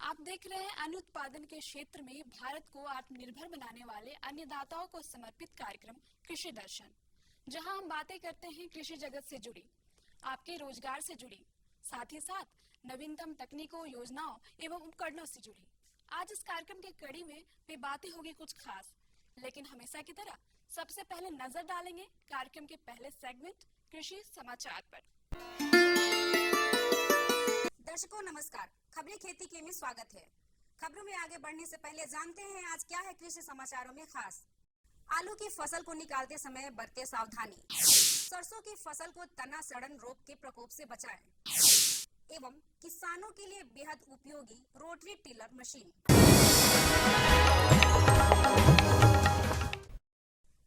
आप देख रहे हैं अन्न उत्पादन के क्षेत्र में भारत को आत्मनिर्भर बनाने वाले अन्नदाताओं को समर्पित कार्यक्रम कृषि दर्शन, जहां हम बातें करते हैं कृषि जगत से जुड़ी, आपके रोजगार से जुड़ी, साथ ही साथ नवीनतम तकनीकों, योजनाओं एवं उपकरणों से जुड़ी। आज इस कार्यक्रम की कड़ी में भी बातें होगी कुछ खास, लेकिन हमेशा की तरह सबसे पहले नजर डालेंगे कार्यक्रम के पहले सेगमेंट कृषि समाचार पर। दर्शकों नमस्कार, खबरें खेती के में स्वागत है। खबरों में आगे बढ़ने से पहले जानते हैं आज क्या है कृषि समाचारों में खास। आलू की फसल को निकालते समय बरते सावधानी, सरसों की फसल को तना सड़न रोग के प्रकोप से बचाएं, एवं किसानों के लिए बेहद उपयोगी रोटरी टिलर मशीन।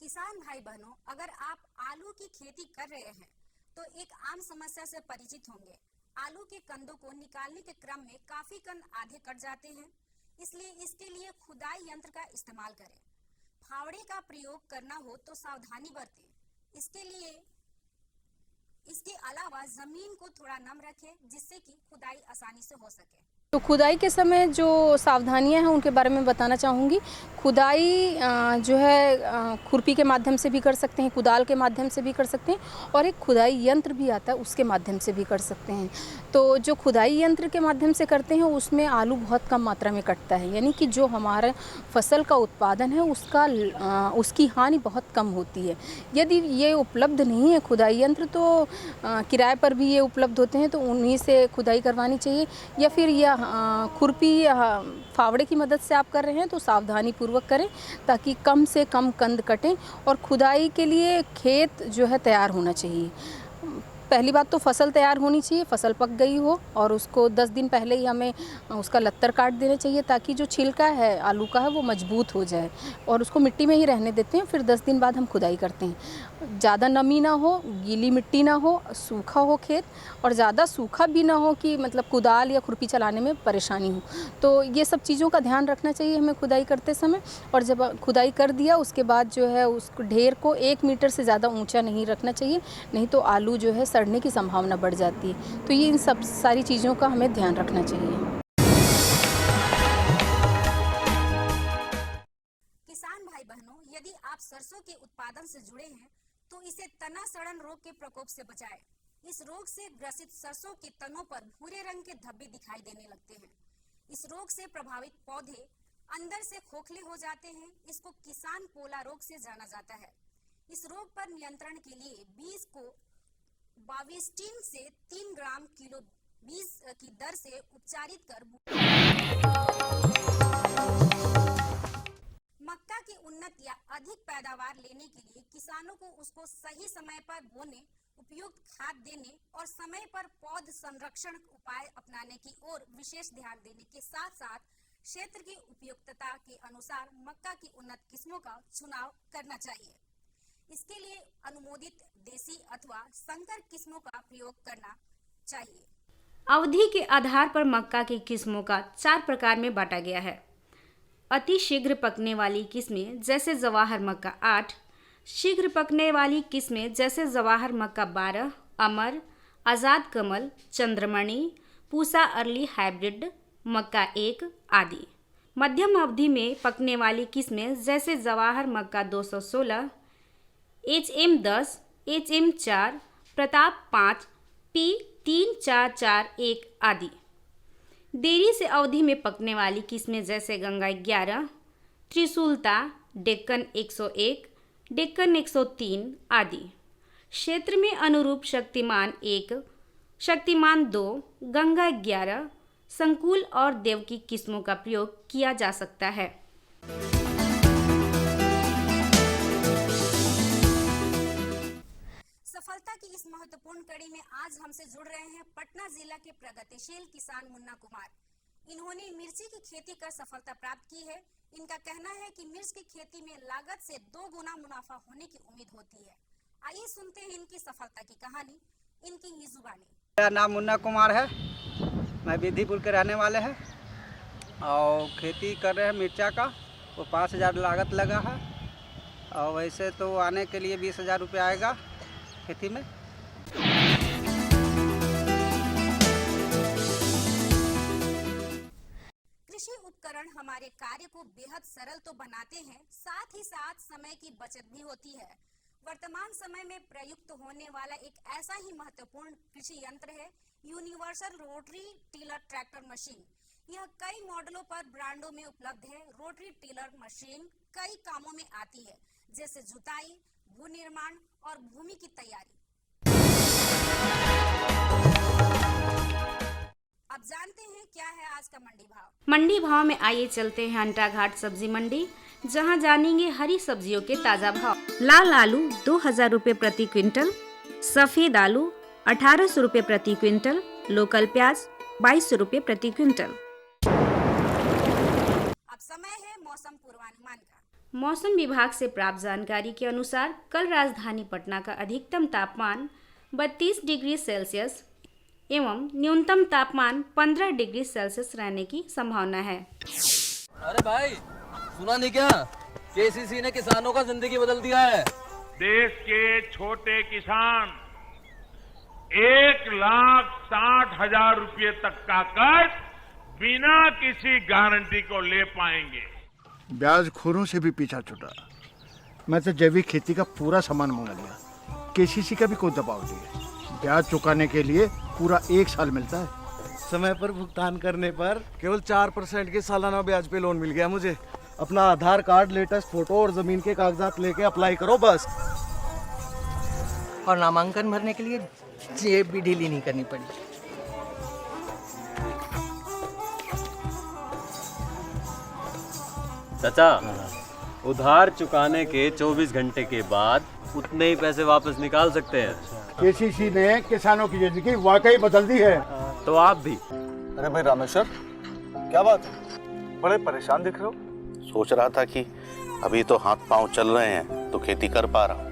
किसान भाई बहनों, अगर आप आलू की खेती कर रहे हैं तो एक आम समस्या से परिचित होंगे। आलू के कंदों को निकालने के क्रम में काफी कंद आधे कट जाते हैं, इसलिए इसके लिए खुदाई यंत्र का इस्तेमाल करें। फावड़े का प्रयोग करना हो तो सावधानी बरतें। इसके अलावा जमीन को थोड़ा नम रखें जिससे कि खुदाई आसानी से हो सके। तो खुदाई के समय जो सावधानियां हैं उनके बारे में बताना चाहूँगी। खुदाई जो है खुरपी के माध्यम से भी कर सकते हैं, कुदाल के माध्यम से भी कर सकते हैं, और एक खुदाई यंत्र भी आता है उसके माध्यम से भी कर सकते हैं। तो जो खुदाई यंत्र के माध्यम से करते हैं उसमें आलू बहुत कम मात्रा में कटता है, यानी कि जो हमारा फसल का उत्पादन है उसकी हानि बहुत कम होती है। यदि ये उपलब्ध नहीं है खुदाई यंत्र तो किराए पर भी ये उपलब्ध होते हैं, तो उन्हीं से खुदाई करवानी चाहिए। या फिर यह खुरपी फावड़े की मदद से आप कर रहे हैं तो सावधानी पूर्वक करें ताकि कम से कम कंद कटें। और खुदाई के लिए खेत जो है तैयार होना चाहिए। पहली बात तो फसल तैयार होनी चाहिए, फसल पक गई हो, और उसको 10 दिन पहले ही हमें उसका लत्तर काट देना चाहिए ताकि जो छिलका है आलू का है वो मजबूत हो जाए, और उसको मिट्टी में ही रहने देते हैं। फिर 10 दिन बाद हम खुदाई करते हैं। ज़्यादा नमी ना हो, गीली मिट्टी ना हो, सूखा हो खेत, और ज़्यादा सूखा भी ना हो कि मतलब कुदाल या खुरपी चलाने में परेशानी हो। तो ये सब चीज़ों का ध्यान रखना चाहिए हमें खुदाई करते समय। और जब खुदाई कर दिया उसके बाद जो है उस ढेर को 1 मीटर से ज़्यादा ऊंचा नहीं रखना चाहिए, नहीं तो आलू जो है सड़ने की संभावना बढ़ जाती है। तो ये इन सब सारी चीज़ों का हमें ध्यान रखना चाहिए। किसान भाई बहनों, यदि आप सरसों के उत्पादन से जुड़े हैं तो इसे तना सड़न रोग के प्रकोप से बचाएं। इस रोग से ग्रसित सरसों के तनों पर भूरे रंग के धब्बे दिखाई देने लगते हैं। इस रोग से प्रभावित पौधे अंदर से खोखले हो जाते हैं। इसको किसान पोला रोग से जाना जाता है। इस रोग पर नियंत्रण के लिए बीज को बाविस्टिन से 3 ग्राम किलो बीज की दर से उपचारित कर मक्का की उन्नत या अधिक पैदावार लेने के लिए किसानों को उसको सही समय पर बोने, उपयुक्त खाद देने और समय पर पौध संरक्षण उपाय अपनाने की ओर विशेष ध्यान देने के साथ साथ क्षेत्र की उपयुक्तता के अनुसार मक्का की उन्नत किस्मों का चुनाव करना चाहिए। इसके लिए अनुमोदित देसी अथवा संकर किस्मों का प्रयोग करना चाहिए। अवधि के आधार पर मक्का की किस्मों का 4 प्रकार में बांटा गया है। अति शीघ्र पकने वाली किस्में जैसे जवाहर मक्का 8, शीघ्र पकने वाली किस्में जैसे जवाहर मक्का 12, अमर, आज़ाद कमल, चंद्रमणि, पूसा अर्ली हाइब्रिड मक्का 1 आदि। मध्यम अवधि में पकने वाली किस्में जैसे जवाहर मक्का 216, HM10, HM4, प्रताप 5, P3441 आदि। देरी से अवधि में पकने वाली किस्में जैसे गंगा 11, त्रिशूलता, डेक्कन 101, डेक्कन 103 आदि। क्षेत्र में अनुरूप शक्तिमान 1, शक्तिमान 2, गंगा 11, संकुल और देव की किस्मों का प्रयोग किया जा सकता है। सफलता की इस महत्वपूर्ण कड़ी में आज हमसे जुड़ रहे हैं पटना जिला के प्रगतिशील किसान मुन्ना कुमार। इन्होंने मिर्ची की खेती कर सफलता प्राप्त की है। इनका कहना है कि मिर्च की खेती में लागत से 2 गुना मुनाफा होने की उम्मीद होती है। आइए सुनते हैं इनकी सफलता की कहानी इनकी ही जुबानी। मेरा नाम मुन्ना कुमार है, मैं विधिपुर के रहने वाले हैं और खेती कर रहे हैं मिर्चा का। वो 5,000 लागत लगा है और वैसे तो आने के लिए 20,000 रुपये आएगा खेती में। कृषि उपकरण हमारे कार्य को बेहद सरल तो बनाते हैं, साथ ही साथ समय की बचत भी होती है। वर्तमान समय में प्रयुक्त होने वाला एक ऐसा ही महत्वपूर्ण कृषि यंत्र है universal rotary tiller tractor machine. यह कई मॉडलों पर ब्रांडों में उपलब्ध है। रोटरी टिलर मशीन कई कामों में आती है, जैसे जुताई, भू निर्माण और भूमि की तैयारी। अब जानते हैं क्या है आज का मंडी भाव। मंडी भाव में आइए चलते हैं अंटाघाट सब्जी मंडी, जहां जानेंगे हरी सब्जियों के ताजा भाव। लाल आलू 2000 रुपए प्रति क्विंटल, सफेद आलू 1800 रुपए प्रति क्विंटल, लोकल प्याज 2200 रुपए प्रति क्विंटल। अब समय है मौसम पूर्वानुमान का। मौसम विभाग से प्राप्त जानकारी के अनुसार कल राजधानी पटना का अधिकतम तापमान 32 डिग्री सेल्सियस एवं न्यूनतम तापमान 15 डिग्री सेल्सियस रहने की संभावना है। अरे भाई सुना नहीं क्या, केसीसी ने किसानों का जिंदगी बदल दिया है। देश के छोटे किसान 1,60,000 रुपये तक का कर्ज बिना किसी गारंटी को ले पाएंगे। ब्याज खोरों से भी पीछा छुटा। मैं तो जैविक खेती का पूरा सामान मंगा लिया, केसीसी का भी कोई दबाव नहीं है। ब्याज चुकाने के लिए पूरा 1 साल मिलता है। समय पर भुगतान करने पर केवल 4% के सालाना ब्याज पे लोन मिल गया मुझे। अपना आधार कार्ड, लेटेस्ट फोटो और जमीन के कागजात लेके अप्लाई करो बस। और नामांकन भरने के लिए जेब भी ढीली नहीं करनी पड़ी। चाचा, उधार चुकाने के 24 घंटे के बाद उतने ही पैसे वापस निकाल सकते हैं। केसीसी ने किसानों की जिंदगी वाकई बदल दी है। तो आप भी। अरे भाई रामेश्वर, क्या बात है, बड़े परेशान दिख रहे हो? सोच रहा था कि अभी तो हाथ पांव चल रहे हैं तो खेती कर पा रहा हूँ,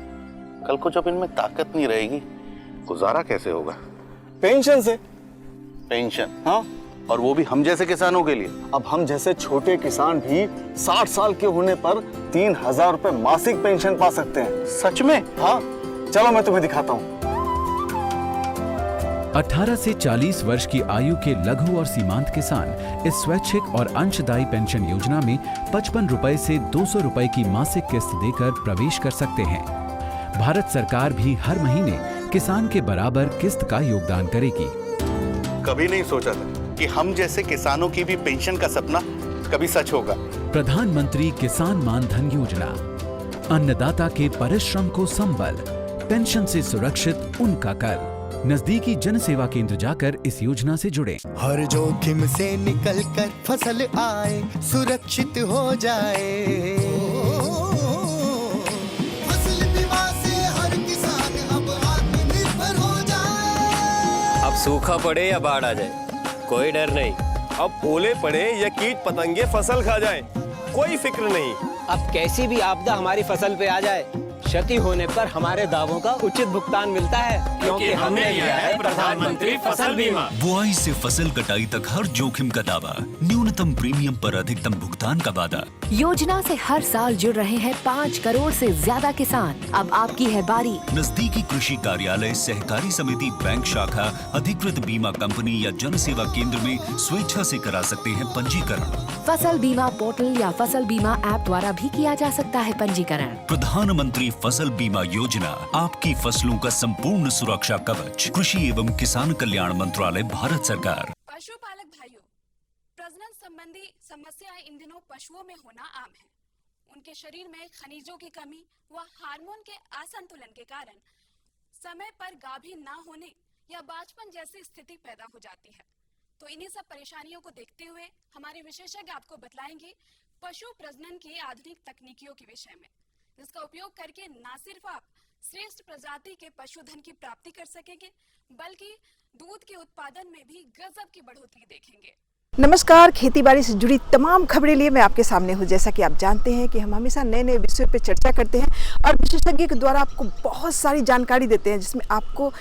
कल को जब इनमें ताकत नहीं रहेगी गुजारा कैसे होगा? पेंशन से। पेंशन? हाँ, और वो भी हम जैसे किसानों के लिए। अब हम जैसे छोटे किसान भी 60 साल के होने पर 3000 रुपए मासिक पेंशन पा सकते हैं। सच में? हाँ, चलो मैं तुम्हें दिखाता हूँ। 18 से 40 वर्ष की आयु के लघु और सीमांत किसान इस स्वैच्छिक और अंशदायी पेंशन योजना में 55 रुपए से 200 रुपए की मासिक किस्त देकर प्रवेश कर सकते हैं। भारत सरकार भी हर महीने किसान के बराबर किस्त का योगदान करेगी। कभी नहीं सोचा था कि हम जैसे किसानों की भी पेंशन का सपना कभी सच होगा। प्रधानमंत्री किसान मान धन योजना, अन्नदाता के परिश्रम को संबल, पेंशन से सुरक्षित उनका कर। नजदीकी जन सेवा केंद्र जाकर इस योजना से जुड़ें। हर जोखिम से निकल कर फसल आए, सुरक्षित हो जाए। फसल बीमा से हर किसान अब आत्मनिर्भर हो जाए। अब सूखा पड़े या बाढ़ आ जाए कोई डर नहीं। अब ओले पड़े या कीट पतंगे फसल खा जाए कोई फिक्र नहीं। अब कैसी भी आपदा हमारी फसल पे आ जाए, क्षति होने पर हमारे दावों का उचित भुगतान मिलता है, क्योंकि हमने लिया है प्रधानमंत्री फसल बीमा। बुआई से फसल कटाई तक हर जोखिम का दावा, न्यूनतम प्रीमियम पर अधिकतम भुगतान का वादा। योजना से हर साल जुड़ रहे हैं 5 करोड़ से ज्यादा किसान। अब आपकी है बारी। नजदीकी कृषि कार्यालय, सहकारी समिति, बैंक शाखा, अधिकृत बीमा कंपनी या जन सेवा केंद्र में स्वेच्छा से करा सकते हैं पंजीकरण। फसल बीमा पोर्टल या फसल बीमा ऐप द्वारा भी किया जा सकता है पंजीकरण। प्रधानमंत्री फसल बीमा योजना, आपकी फसलों का संपूर्ण सुरक्षा कवच। कृषि एवं किसान कल्याण मंत्रालय, भारत सरकार। पशुपालक भाइयों, प्रजनन संबंधी समस्याएं इन दिनों पशुओं में होना आम है। उनके शरीर में खनिजों की कमी व हार्मोन के असंतुलन के कारण समय पर गाभीन न होने या बांझपन जैसी स्थिति पैदा हो जाती है। तो इन्हीं सब परेशानियों को देखते हुए हमारे विशेषज्ञ आपको बतलाएंगे पशु प्रजनन की आधुनिक तकनीकियों के विषय में, जिसका उपयोग करके न सिर्फ आप श्रेष्ठ प्रजाति के पशुधन की प्राप्ति कर सकेंगे, बल्कि दूध के उत्पादन में भी गजब की बढ़ोतरी देखेंगे। नमस्कार, खेती बाड़ी से जुड़ी तमाम खबरें लिए मैं आपके सामने हूँ। जैसा कि आप जानते हैं कि हम हमेशा नए नए विषयों पर चर्चा करते हैं और विशेषज्ञ के द्वारा आपको बहुत सारी जानकारी देते हैं, जिसमें आपको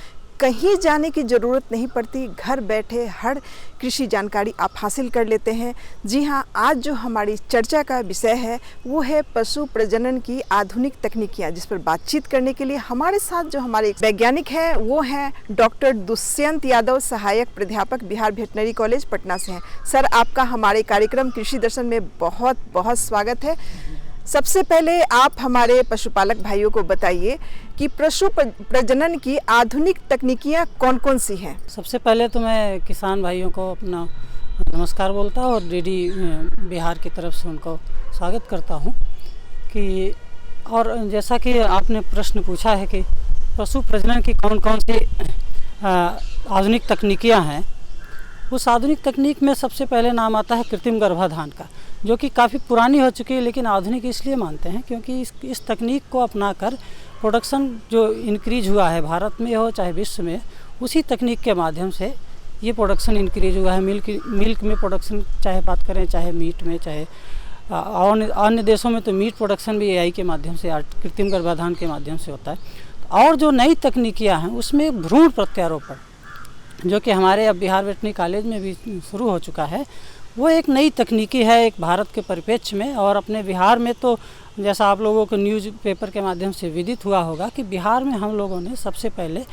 कहीं जाने की ज़रूरत नहीं पड़ती, घर बैठे हर कृषि जानकारी आप हासिल कर लेते हैं। जी हाँ, आज जो हमारी चर्चा का विषय है वो है पशु प्रजनन की आधुनिक तकनीकियाँ, जिस पर बातचीत करने के लिए हमारे साथ जो हमारे वैज्ञानिक हैं वो हैं डॉक्टर दुष्यंत यादव, सहायक प्राध्यापक, बिहार वेटनरी कॉलेज पटना से हैं। सर, आपका हमारे कार्यक्रम कृषि दर्शन में बहुत बहुत स्वागत है। सबसे पहले आप हमारे पशुपालक भाइयों को बताइए कि पशु प्रजनन की आधुनिक तकनीकियाँ कौन कौन सी हैं। सबसे पहले तो मैं किसान भाइयों को अपना नमस्कार बोलता हूँ और डीडी बिहार की तरफ से उनको स्वागत करता हूँ कि और जैसा कि आपने प्रश्न पूछा है कि पशु प्रजनन की कौन कौन सी आधुनिक तकनीकियाँ हैं, उस आधुनिक तकनीक में सबसे पहले नाम आता है कृत्रिम गर्भाधान का, जो कि काफ़ी पुरानी हो चुकी है, लेकिन आधुनिक इसलिए मानते हैं क्योंकि इस तकनीक को अपनाकर प्रोडक्शन जो इंक्रीज हुआ है भारत में हो चाहे विश्व में, उसी तकनीक के माध्यम से ये प्रोडक्शन इंक्रीज हुआ है। मिल्क में प्रोडक्शन चाहे बात करें, चाहे मीट में, चाहे अन्य देशों में तो मीट प्रोडक्शन भी एआई के माध्यम से, कृत्रिम गर्भाधान के माध्यम से होता है। और जो नई तकनीकियाँ हैं उसमें भ्रूण प्रत्यारोपण, जो कि हमारे अब बिहार वेटनरी कॉलेज में भी शुरू हो चुका है, वो एक नई तकनीकी है एक भारत के परिप्रेक्ष्य में। और अपने बिहार में तो जैसा आप लोगों को न्यूज़ पेपर के माध्यम से विदित हुआ होगा कि बिहार में हम लोगों ने सबसे पहले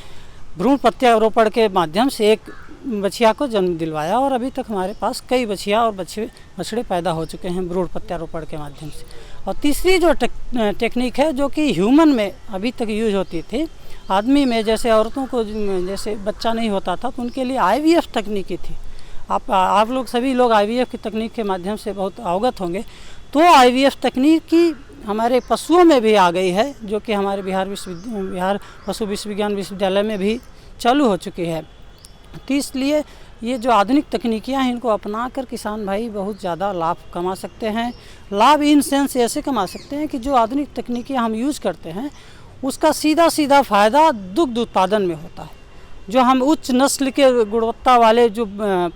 भ्रूण प्रत्यारोपण के माध्यम से एक बछिया को जन्म दिलवाया और अभी तक हमारे पास कई बछिया और बछड़े पैदा हो चुके हैं भ्रूण प्रत्यारोपण के माध्यम से। और तीसरी जो टेक्निक है जो कि ह्यूमन में अभी तक यूज होती थी, आदमी में, जैसे औरतों को जैसे बच्चा नहीं होता था तो उनके लिए आईवीएफ तकनीकी थी। आप लोग सभी लोग आईवीएफ की तकनीक के माध्यम से बहुत अवगत होंगे। तो आईवीएफ तकनीक की हमारे पशुओं में भी आ गई है, जो कि हमारे बिहार पशु विश्वविज्ञान विश्वविद्यालय में भी चालू हो चुकी है। तो इसलिए ये जो आधुनिक तकनीकियाँ हैं इनको अपना कर किसान भाई बहुत ज़्यादा लाभ कमा सकते हैं। लाभ इन सेंस ऐसे कमा सकते हैं कि जो आधुनिक तकनीकियाँ हम यूज़ करते हैं उसका सीधा फ़ायदा दुग्ध उत्पादन में होता है। जो हम उच्च नस्ल के गुणवत्ता वाले जो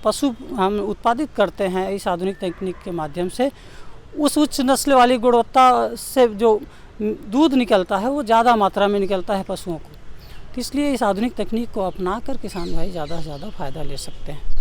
पशु हम उत्पादित करते हैं इस आधुनिक तकनीक के माध्यम से, उस उच्च नस्ल वाली गुणवत्ता से जो दूध निकलता है वो ज़्यादा मात्रा में निकलता है पशुओं को। तो इसलिए इस आधुनिक तकनीक को अपनाकर किसान भाई ज़्यादा से ज़्यादा फ़ायदा ले सकते हैं।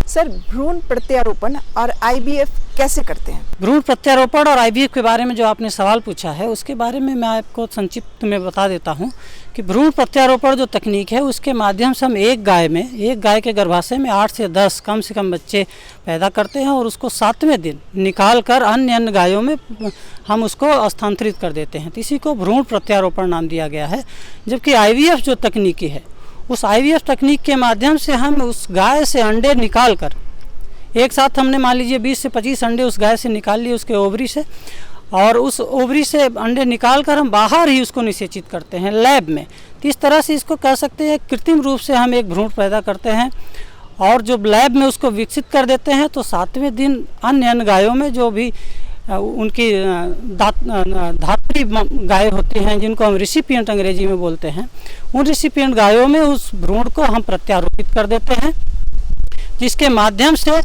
सर, भ्रूण प्रत्यारोपण और आईवीएफ कैसे करते हैं? भ्रूण प्रत्यारोपण और आईवीएफ के बारे में जो आपने सवाल पूछा है उसके बारे में मैं आपको संक्षिप्त में बता देता हूं कि भ्रूण प्रत्यारोपण जो तकनीक है उसके माध्यम से हम एक गाय के गर्भाशय में 8 से 10 कम से कम बच्चे पैदा करते हैं और उसको 7वें दिन निकाल कर अन्य गायों में हम उसको स्थानांतरित कर देते हैं। तो इसी को भ्रूण प्रत्यारोपण नाम दिया गया है। जबकि आईवीएफ जो तकनीकी है, उस आईवीएफ तकनीक के माध्यम से हम उस गाय से अंडे निकाल कर एक साथ हमने मान लीजिए 20 से 25 अंडे उस गाय से निकाल लिए उसके ओवरी से, और उस ओवरी से अंडे निकाल कर हम बाहर ही उसको निषेचित करते हैं लैब में। तो इस तरह से इसको कह सकते हैं कृत्रिम रूप से हम एक भ्रूण पैदा करते हैं और जो लैब में उसको विकसित कर देते हैं। तो 7वें दिन अन्य गायों में जो भी उनकी धात्री गाय होती हैं, जिनको हम रिसिपिएंट अंग्रेजी में बोलते हैं, उन रिसिपिएंट गायों में उस भ्रूण को हम प्रत्यारोपित कर देते हैं, जिसके माध्यम से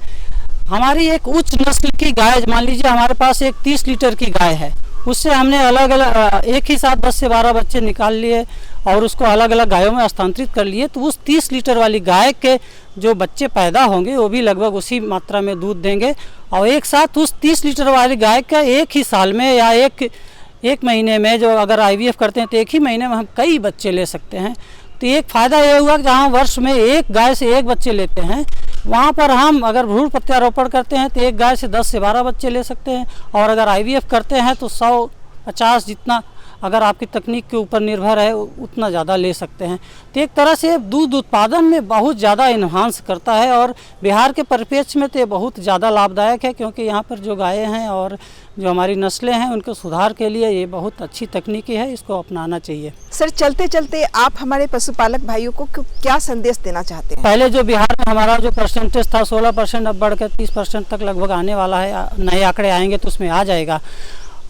हमारी एक उच्च नस्ल की गाय, मान लीजिए हमारे पास एक 30 लीटर की गाय है, उससे हमने अलग अलग एक ही साथ 10 से 12 बच्चे निकाल लिए और उसको अलग अलग गायों में हस्तांतरित कर लिए। तो उस 30 लीटर वाली गाय के जो बच्चे पैदा होंगे वो भी लगभग उसी मात्रा में दूध देंगे और एक साथ उस 30 लीटर वाली गाय का एक ही साल में या एक महीने में, जो अगर आईवीएफ करते हैं तो एक ही महीने में हम कई बच्चे ले सकते हैं। तो एक फ़ायदा ये हुआ कि जहाँ वर्ष में एक गाय से एक बच्चे लेते हैं, वहाँ पर हम अगर भ्रूण प्रत्यारोपण करते हैं तो एक गाय से 10 से 12 बच्चे ले सकते हैं, और अगर आईवीएफ करते हैं तो 100-50 जितना अगर आपकी तकनीक के ऊपर निर्भर है उतना ज़्यादा ले सकते हैं। तो एक तरह से दूध उत्पादन में बहुत ज़्यादा इन्हांस करता है और बिहार के परिप्रेक्ष्य में तो ये बहुत ज़्यादा लाभदायक है, क्योंकि यहाँ पर जो गायें हैं और जो हमारी नस्लें हैं उनके सुधार के लिए ये बहुत अच्छी तकनीकी है, इसको अपनाना चाहिए। सर, चलते चलते आप हमारे पशुपालक भाइयों को क्या संदेश देना चाहते हैं? पहले जो बिहार में हमारा जो परसेंटेज था 16%, अब बढ़कर 30% तक लगभग आने वाला है। नए आंकड़े आएंगे तो उसमें आ जाएगा।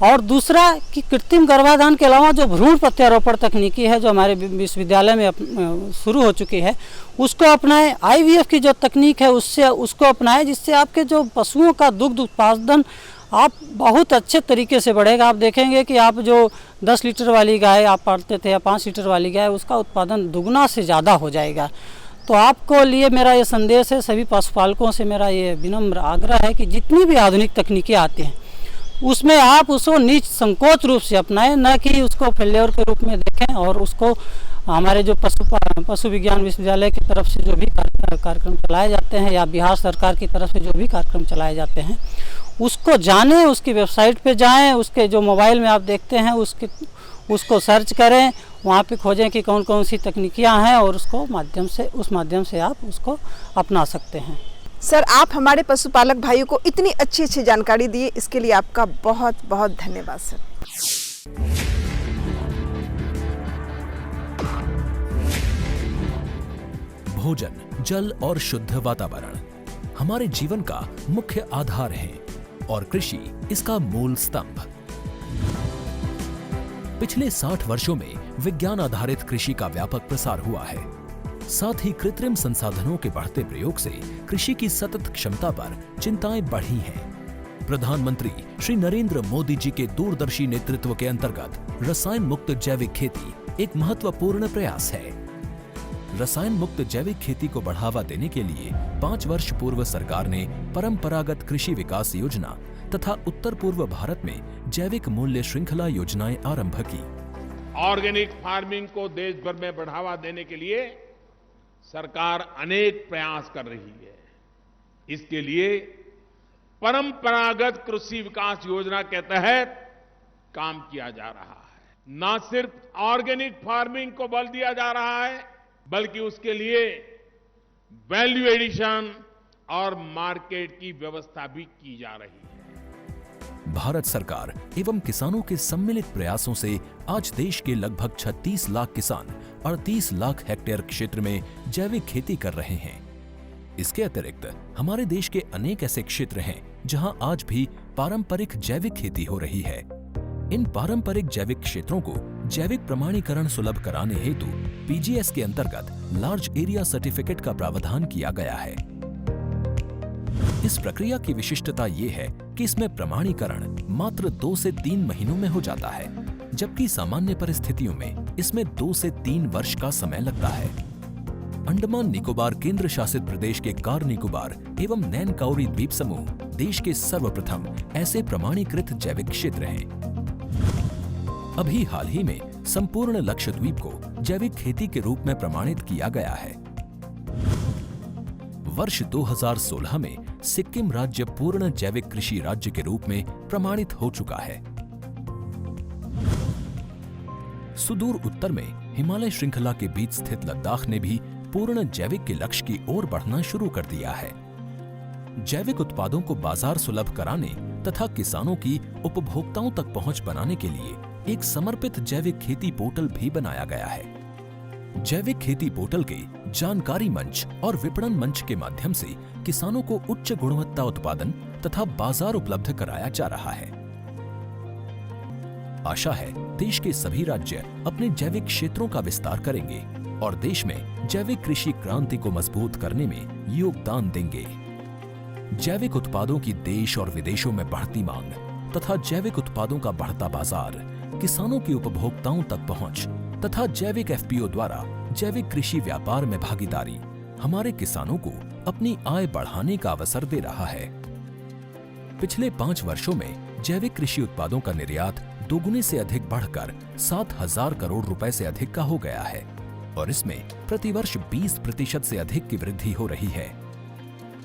और दूसरा कि कृत्रिम गर्भाधान के अलावा जो भ्रूण प्रत्यारोपण तकनीकी है जो हमारे विश्वविद्यालय में शुरू हो चुकी है, उसको अपनाएं। आईवीएफ की जो तकनीक है उसको अपनाएं, जिससे आपके जो पशुओं का दुग्ध उत्पादन आप बहुत अच्छे तरीके से बढ़ेगा। आप देखेंगे कि आप जो 10 लीटर वाली गाय आप पालते थे या 5 लीटर वाली गाय, उसका उत्पादन दुगना से ज़्यादा हो जाएगा। तो आपको लिए मेरा ये संदेश है, सभी पशुपालकों से मेरा ये विनम्र आग्रह है कि जितनी भी आधुनिक तकनीकें आती हैं उसमें आप उसको निसंकोच रूप से अपनाएं, न कि उसको फेल्योर के रूप में देखें। और उसको हमारे जो पशु विज्ञान विश्वविद्यालय की तरफ से जो भी कार्यक्रम चलाए जाते हैं या बिहार सरकार की तरफ से जो भी कार्यक्रम चलाए जाते हैं उसको जानें, उसकी वेबसाइट पे जाएं, उसके जो मोबाइल में आप देखते हैं उसको सर्च करें, वहाँ पे खोजें कि कौन कौन सी तकनीकियाँ हैं और उस माध्यम से आप उसको अपना सकते हैं। सर, आप हमारे पशुपालक भाइयों को इतनी अच्छी जानकारी दी, इसके लिए आपका बहुत बहुत धन्यवाद सर। भोजन, जल और शुद्ध वातावरण हमारे जीवन का मुख्य आधार है और कृषि इसका मूल स्तंभ। पिछले 60 वर्षों में विज्ञान आधारित कृषि का व्यापक प्रसार हुआ है। साथ ही कृत्रिम संसाधनों के बढ़ते प्रयोग से कृषि की सतत क्षमता पर चिंताएं बढ़ी हैं। प्रधानमंत्री श्री नरेंद्र मोदी जी के दूरदर्शी नेतृत्व के अंतर्गत रसायन मुक्त जैविक खेती एक महत्वपूर्ण प्रयास है। रसायन मुक्त जैविक खेती को बढ़ावा देने के लिए 5 वर्ष पूर्व सरकार ने परंपरागत कृषि विकास योजना तथा उत्तर पूर्व भारत में जैविक मूल्य श्रृंखला योजनाएं आरंभ की। ऑर्गेनिक फार्मिंग को देश भर में बढ़ावा देने के लिए सरकार अनेक प्रयास कर रही है। इसके लिए परंपरागत कृषि विकास योजना के तहत काम किया जा रहा है। न सिर्फ ऑर्गेनिक फार्मिंग को बल दिया जा रहा है, बल्कि उसके लिए वैल्यू एडिशन और मार्केट की व्यवस्था भी की जा रही है। भारत सरकार एवं किसानों के सम्मिलित प्रयासों से आज देश के लगभग 36 लाख किसान 38 लाख हेक्टेयर क्षेत्र में जैविक खेती कर रहे हैं। इसके अतिरिक्त हमारे देश के अनेक ऐसे क्षेत्र हैं जहां आज भी पारंपरिक जैविक खेती हो रही है। इन पारंपरिक जैविक क्षेत्रों को जैविक प्रमाणीकरण सुलभ कराने हेतु पीजीएस के अंतर्गत लार्ज एरिया सर्टिफिकेट का प्रावधान किया गया है। इस प्रक्रिया की विशिष्टता ये है कि इसमें प्रमाणीकरण मात्र 2 से 3 महीनों में हो जाता है, जबकि सामान्य परिस्थितियों में इसमें 2 से 3 वर्ष का समय लगता है। अंडमान निकोबार केंद्र शासित प्रदेश के कार निकोबार एवं नैन काउरी द्वीप समूह देश के सर्वप्रथम ऐसे प्रमाणीकृत जैविक क्षेत्र हैं। अभी हाल ही में संपूर्ण लक्षद्वीप को जैविक खेती के रूप में प्रमाणित किया गया है। वर्ष 2016 में सिक्किम राज्य पूर्ण जैविक कृषि राज्य के रूप में प्रमाणित हो चुका है। सुदूर उत्तर में हिमालय श्रृंखला के बीच स्थित लद्दाख ने भी पूर्ण जैविक के लक्ष्य की ओर बढ़ना शुरू कर दिया है। जैविक उत्पादों को बाजार सुलभ कराने तथा किसानों की उपभोक्ताओं तक पहुंच बनाने के लिए एक समर्पित जैविक खेती पोर्टल भी बनाया गया है। जैविक खेती पोर्टल के जानकारी मंच और विपणन मंच के माध्यम से किसानों को उच्च गुणवत्ता उत्पादन तथा बाजार उपलब्ध कराया जा रहा है। आशा है देश के सभी राज्य अपने जैविक क्षेत्रों का विस्तार करेंगे और देश में जैविक कृषि क्रांति को मजबूत करने में योगदान देंगे। जैविक उत्पादों की देश और विदेशों में बढ़ती मांग तथा जैविक उत्पादों का बढ़ता बाजार, किसानों की उपभोक्ताओं तक पहुंच तथा जैविक एफपीओ द्वारा जैविक कृषि व्यापार में भागीदारी हमारे किसानों को अपनी आय बढ़ाने का अवसर दे रहा है। पिछले 5 वर्षों में जैविक कृषि उत्पादों का निर्यात दोगुने से अधिक बढ़कर 7,000 करोड़ रुपए से अधिक का हो गया है और इसमें प्रतिवर्ष 20% से अधिक की वृद्धि हो रही है।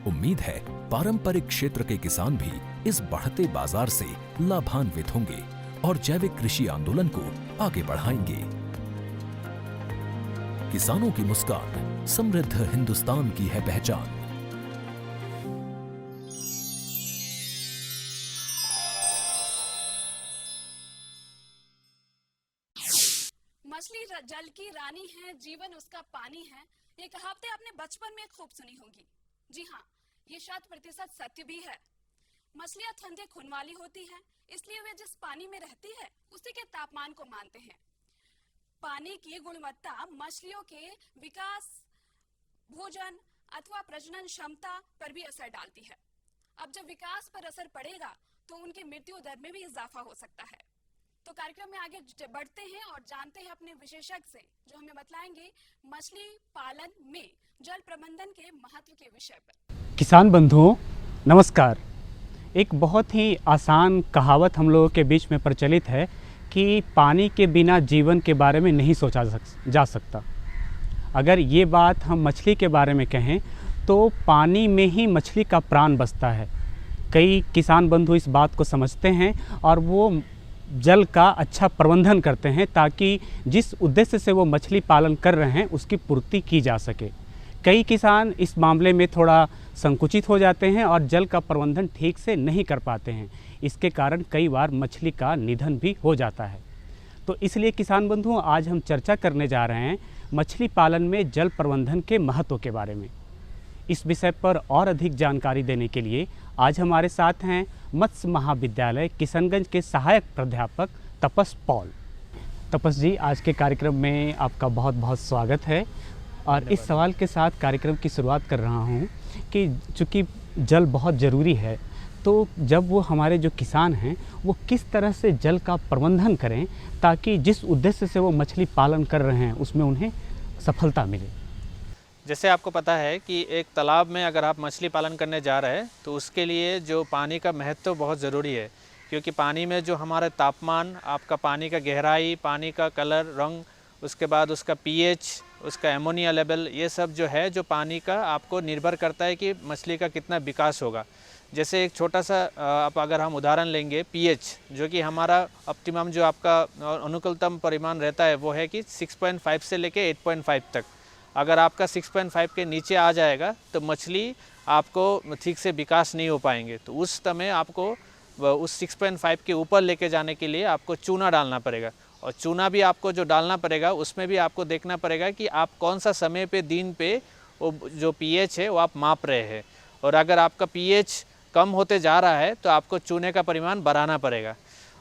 उम्मीद है पारंपरिक क्षेत्र के किसान भी इस बढ़ते बाजार से लाभान्वित होंगे और जैविक कृषि आंदोलन को आगे बढ़ाएंगे। किसानों की मुस्कान समृद्ध हिंदुस्तान की है पहचान। मछली जल की रानी है, जीवन उसका पानी है। ये कहावतें आपने बचपन में खूब सुनी होंगी। जी हाँ, ये 100% सत्य भी है। मछलियाँ ठंडे खून वाली होती हैं, इसलिए वे जिस पानी में रहती है उसी के तापमान को मानते हैं। पानी की गुणवत्ता मछलियों के विकास, भोजन अथवा प्रजनन क्षमता पर भी असर डालती है। अब जब विकास पर असर पड़ेगा तो उनकी मृत्यु दर में भी इजाफा हो सकता है। तो कार्यक्रम में आगे बढ़ते हैं और जानते हैं अपने विशेषज्ञ से, जो हमें बतलाएंगे मछली पालन में जल प्रबंधन के महत्व के विषय पर। किसान बंधुओं नमस्कार। एक बहुत ही आसान कहावत हम लोगों के बीच में प्रचलित है कि पानी के बिना जीवन के बारे में नहीं सोचा जा सकता। अगर ये बात हम मछली के बारे में कहें तो पानी में ही मछली का प्राण बसता है। कई किसान बंधु इस बात को समझते हैं और वो जल का अच्छा प्रबंधन करते हैं ताकि जिस उद्देश्य से वो मछली पालन कर रहे हैं उसकी पूर्ति की जा सके। कई किसान इस मामले में थोड़ा संकुचित हो जाते हैं और जल का प्रबंधन ठीक से नहीं कर पाते हैं। इसके कारण कई बार मछली का निधन भी हो जाता है। तो इसलिए किसान बंधुओं आज हम चर्चा करने जा रहे हैं मछली पालन में जल प्रबंधन के महत्व के बारे में। इस विषय पर और अधिक जानकारी देने के लिए आज हमारे साथ हैं मत्स्य महाविद्यालय किशनगंज के सहायक प्राध्यापक तपस पॉल। तपस जी, आज के कार्यक्रम में आपका बहुत बहुत स्वागत है। और इस सवाल के साथ कार्यक्रम की शुरुआत कर रहा हूँ कि चूँकि जल बहुत ज़रूरी है, तो जब वो हमारे जो किसान हैं वो किस तरह से जल का प्रबंधन करें ताकि जिस उद्देश्य से वो मछली पालन कर रहे हैं उसमें उन्हें सफलता मिले। जैसे आपको पता है कि एक तालाब में अगर आप मछली पालन करने जा रहे हैं तो उसके लिए जो पानी का महत्व बहुत ज़रूरी है, क्योंकि पानी में जो हमारा तापमान, आपका पानी का गहराई, पानी का कलर, रंग, उसके बाद उसका पीएच, उसका एमोनिया लेवल, ये सब जो है जो पानी का आपको निर्भर करता है कि मछली का कितना विकास होगा। जैसे एक छोटा सा आप अगर हम उदाहरण लेंगे पीएच, जो कि हमारा ऑप्टिमम जो आपका अनुकूलतम परिमाण रहता है वो है कि 6.5 से लेके 8.5 तक। अगर आपका 6.5 के नीचे आ जाएगा तो मछली आपको ठीक से विकास नहीं हो पाएंगे। तो उस समय आपको उस 6.5 के ऊपर लेके जाने के लिए आपको चूना डालना पड़ेगा। और चूना भी आपको जो डालना पड़ेगा उसमें भी आपको देखना पड़ेगा कि आप कौन सा समय पे दिन पे वो जो पीएच है वो आप माप रहे हैं। और अगर आपका पीएच कम होते जा रहा है तो आपको चूने का परिमाण बढ़ाना पड़ेगा।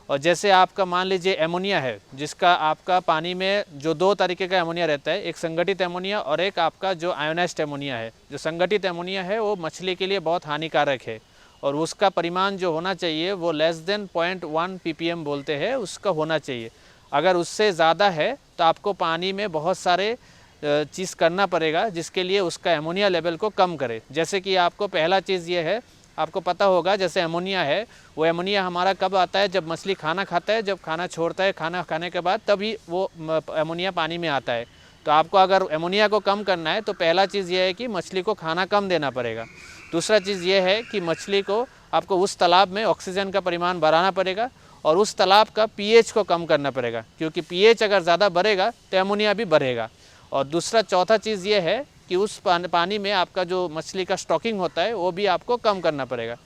और जैसे आपका मान लीजिए एमोनिया है, जिसका आपका पानी में जो दो तरीके का एमोनिया रहता है, एक संगठित एमोनिया और एक आपका जो आयोनाइज्ड एमोनिया है। जो संगठित एमोनिया है वो मछली के लिए बहुत हानिकारक है और उसका परिमाण जो होना चाहिए वो <1 ppm बोलते हैं, उसका होना चाहिए। अगर उससे ज़्यादा है तो आपको पानी में बहुत सारे चीज़ करना पड़ेगा जिसके लिए उसका एमोनिया लेवल को कम करे। जैसे कि आपको पहला चीज़ ये है, आपको पता होगा जैसे एमोनिया है, वो एमोनिया हमारा कब आता है? जब मछली खाना खाता है, जब खाना छोड़ता है, खाना खाने के बाद तभी वो एमोनिया पानी में आता है। तो आपको अगर एमोनिया को कम करना है तो पहला चीज़ ये है कि मछली को खाना कम देना पड़ेगा। दूसरा चीज़ ये है कि मछली को आपको उस तालाब में ऑक्सीजन का परिमाण बढ़ाना पड़ेगा और उस तालाब का पीएच को कम करना पड़ेगा, क्योंकि पीएच अगर ज़्यादा बढ़ेगा तो एमोनिया भी बढ़ेगा। और दूसरा चौथा चीज़ ये है कि उस पानी में आपका जो मछली का स्टॉकिंग होता है वो भी आपको कम करना पड़ेगा।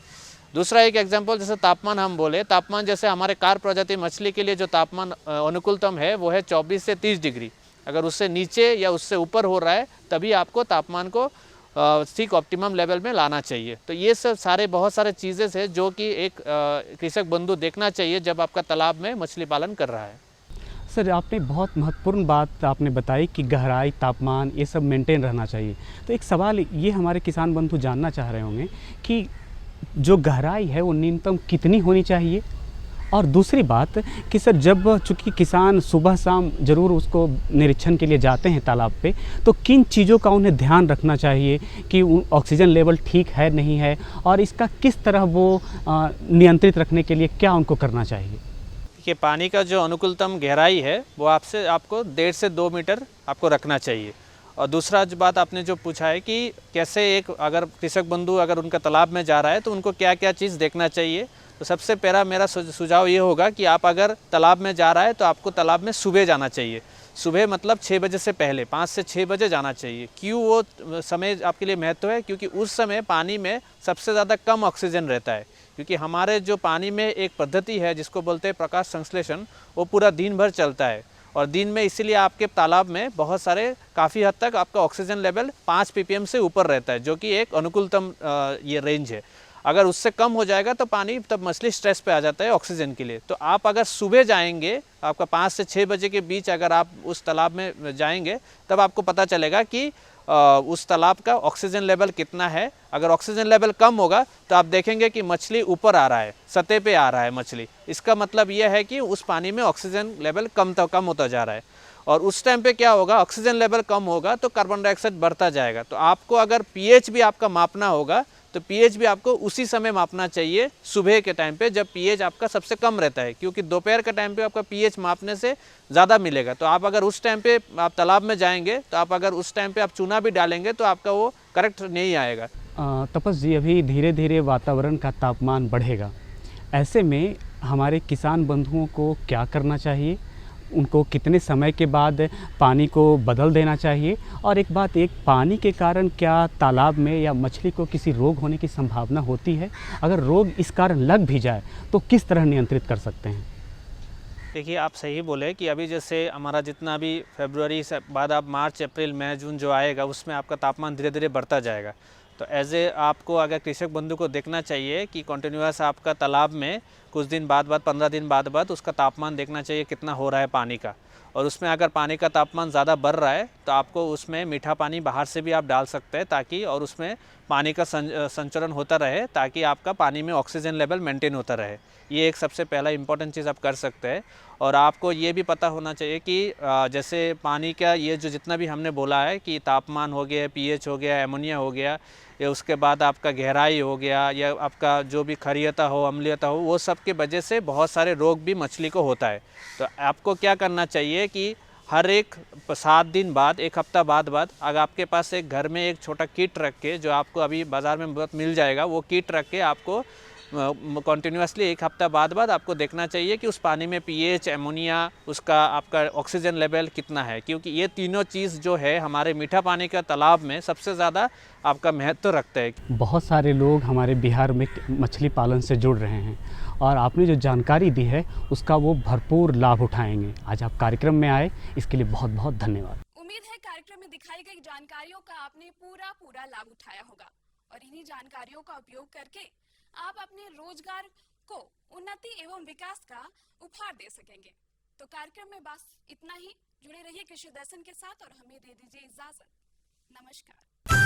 दूसरा एक एग्जांपल, जैसे तापमान हम बोले, तापमान जैसे हमारे कार प्रजाति मछली के लिए जो तापमान अनुकूलतम है वो है 24 से 30 डिग्री। अगर उससे नीचे या उससे ऊपर हो रहा है तभी आपको तापमान को ठीक ऑप्टिमम लेवल में लाना चाहिए। तो ये सब सारे बहुत सारे चीज़ें हैं जो कि एक कृषक बंधु देखना चाहिए जब आपका तालाब में मछली पालन कर रहा है। सर, आपने बहुत महत्वपूर्ण बात आपने बताई कि गहराई, तापमान, ये सब मेंटेन रहना चाहिए। तो एक सवाल ये हमारे किसान बंधु जानना चाह रहे होंगे कि जो गहराई है वो न्यूनतम कितनी होनी चाहिए? और दूसरी बात कि सर, जब चूँकि किसान सुबह शाम ज़रूर उसको निरीक्षण के लिए जाते हैं तालाब पे, तो किन चीज़ों का उन्हें ध्यान रखना चाहिए कि ऑक्सीजन लेवल ठीक है नहीं है, और इसका किस तरह वो नियंत्रित रखने के लिए क्या उनको करना चाहिए? कि पानी का जो अनुकूलतम गहराई है वो आपको 1.5 से 2 मीटर आपको रखना चाहिए। और दूसरा जो बात आपने जो पूछा है कि कैसे एक अगर कृषक बंधु अगर उनका तालाब में जा रहा है तो उनको क्या क्या चीज़ देखना चाहिए, तो सबसे पहला मेरा सुझाव ये होगा कि आप अगर तालाब में जा रहा है तो आपको तालाब में सुबह जाना चाहिए। सुबह मतलब 6 बजे से पहले, 5 से 6 बजे जाना चाहिए। क्यों वो समय आपके लिए महत्व है? क्योंकि उस समय पानी में सबसे ज़्यादा कम ऑक्सीजन रहता है। क्योंकि हमारे जो पानी में एक पद्धति है जिसको बोलते हैं प्रकाश संश्लेषण, वो पूरा दिन भर चलता है और दिन में इसीलिए आपके तालाब में बहुत सारे काफ़ी हद तक आपका ऑक्सीजन लेवल 5 ppm से ऊपर रहता है, जो कि एक अनुकूलतम ये रेंज है। अगर उससे कम हो जाएगा तो पानी तब मछली स्ट्रेस पे आ जाता है ऑक्सीजन के लिए। तो आप अगर सुबह जाएंगे, आपका 5 से 6 बजे के बीच अगर आप उस तालाब में जाएंगे, तब आपको पता चलेगा कि उस तालाब का ऑक्सीजन लेवल कितना है। अगर ऑक्सीजन लेवल कम होगा तो आप देखेंगे कि मछली ऊपर आ रहा है, सतह पे आ रहा है मछली, इसका मतलब यह है कि उस पानी में ऑक्सीजन लेवल कम होता जा रहा है। और उस टाइम पे क्या होगा, ऑक्सीजन लेवल कम होगा तो कार्बन डाइऑक्साइड बढ़ता जाएगा। तो आपको अगर पीएच भी आपका मापना होगा तो पीएच भी आपको उसी समय मापना चाहिए, सुबह के टाइम पे जब पीएच आपका सबसे कम रहता है, क्योंकि दोपहर के टाइम पे आपका पीएच मापने से ज़्यादा मिलेगा। तो आप अगर उस टाइम पे आप तालाब में जाएंगे तो आप अगर उस टाइम पे आप चूना भी डालेंगे तो आपका वो करेक्ट नहीं आएगा। तपस जी, अभी धीरे धीरे वातावरण का तापमान बढ़ेगा, ऐसे में हमारे किसान बंधुओं को क्या करना चाहिए? उनको कितने समय के बाद पानी को बदल देना चाहिए? और एक बात, पानी के कारण क्या तालाब में या मछली को किसी रोग होने की संभावना होती है? अगर रोग इस कारण लग भी जाए तो किस तरह नियंत्रित कर सकते हैं? देखिए, आप सही बोले कि अभी जैसे हमारा जितना भी फरवरी से बाद आप मार्च, अप्रैल, मई, जून जो आएगा उसमें आपका तापमान धीरे धीरे बढ़ता जाएगा। तो आपको अगर कृषक बंधु को देखना चाहिए कि कंटिन्यूअस आपका तालाब में कुछ दिन बाद 15 दिन बाद उसका तापमान देखना चाहिए कितना हो रहा है पानी का। और उसमें अगर पानी का तापमान ज़्यादा बढ़ रहा है तो आपको उसमें मीठा पानी बाहर से भी आप डाल सकते हैं, ताकि और उसमें पानी का संचरण होता रहे, ताकि आपका पानी में ऑक्सीजन लेवल मेंटेन होता रहे। ये एक सबसे पहला इंपॉर्टेंट चीज़ आप कर सकते हैं। और आपको ये भी पता होना चाहिए कि जैसे पानी का ये जो जितना भी हमने बोला है कि तापमान हो गया, पीएच हो गया, एमोनिया हो गया, या उसके बाद आपका गहराई हो गया, या आपका जो भी क्षारीयता हो, अम्लीयता हो, वो सब की वजह से बहुत सारे रोग भी मछली को होता है। तो आपको क्या करना चाहिए कि हर एक 7 दिन बाद, एक हफ्ता बाद अगर आपके पास एक घर में एक छोटा किट रख के, जो आपको अभी बाज़ार में बहुत मिल जाएगा, वो किट रख के आपको कंटिन्यूसली एक हफ्ता बाद आपको देखना चाहिए कि उस पानी में पीएच, एमोनिया, उसका आपका ऑक्सीजन लेवल कितना है, क्योंकि ये तीनों चीज़ जो है हमारे मीठा पानी का तालाब में सबसे ज़्यादा आपका महत्व रखता है। बहुत सारे लोग हमारे बिहार में मछली पालन से जुड़ रहे हैं और आपने जो जानकारी दी है उसका वो भरपूर लाभ उठाएंगे। आज आप कार्यक्रम में आए, इसके लिए बहुत बहुत धन्यवाद। उम्मीद है कार्यक्रम में दिखाई गई जानकारियों का आपने पूरा लाभ उठाया होगा और इन्हीं जानकारियों का उपयोग करके आप अपने रोजगार को उन्नति एवं विकास का उपहार दे सकेंगे। तो कार्यक्रम में बस इतना ही। जुड़े रहिए कृषि दर्शन के साथ और हमें दे दीजिए इजाजत। नमस्कार।